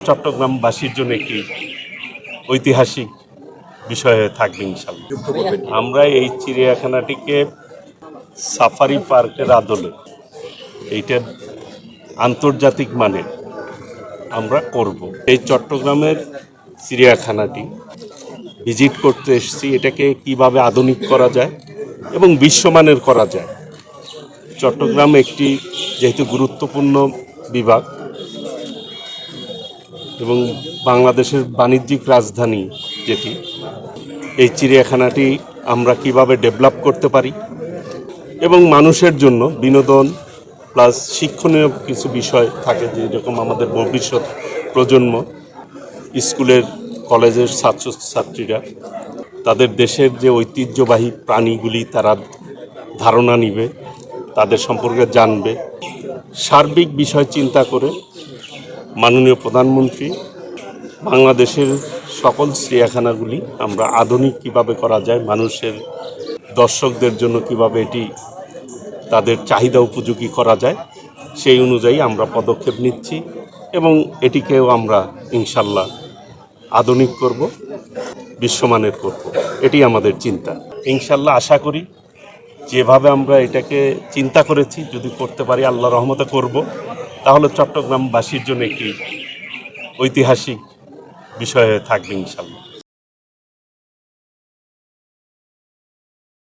চট্টগ্রামবাসীর জন্য একটি ঐতিহাসিক বিষয় হয়ে থাকবে ইনশাল্লাহ। আমরা এই চিড়িয়াখানাটিকে সাফারি পার্কের আদলে এইটা আন্তর্জাতিক মানের আমরা করব। এই চট্টগ্রামের চিড়িয়াখানাটি ভিজিট করতে এসেছি, এটাকে কিভাবে আধুনিক করা যায় এবং বিশ্বমানের করা যায়। চট্টগ্রাম একটি যেহেতু গুরুত্বপূর্ণ বিভাগ এবং বাংলাদেশের বাণিজ্যিক রাজধানী যেটি, এই চিড়িয়াখানাটি আমরা কিভাবে ডেভেলপ করতে পারি এবং মানুষের জন্য বিনোদন প্লাস শিক্ষণীয় কিছু বিষয় থাকে, যেরকম আমাদের ভবিষ্যৎ প্রজন্ম, স্কুলের কলেজের ছাত্রছাত্রীরা তাদের দেশের যে ঐতিহ্যবাহী প্রাণীগুলি তারা ধারণা নিবে, তাদের সম্পর্কে জানবে। সার্বিক বিষয় চিন্তা করে মাননীয় প্রধানমন্ত্রী বাংলাদেশের সকল চিড়িয়াখানাগুলি আমরা আধুনিক কিভাবে করা যায়, মানুষের দর্শকদের জন্য কিভাবে এটি তাদের চাহিদা উপযোগী করা যায়, সেই অনুযায়ী আমরা পদক্ষেপ নিচ্ছি এবং এটিকেও আমরা ইনশাল্লাহ আধুনিক করব, বিশ্বমানের করব। এটি আমাদের চিন্তা। ইনশাল্লাহ আশা করি যেভাবে আমরা এটাকে চিন্তা করেছি যদি করতে পারি, আল্লাহ রহমতে করব, তাহলে চট্টগ্রামবাসীর জন্য একটি ঐতিহাসিক বিষয় হয়ে থাকবে ইনশাল্লাহ।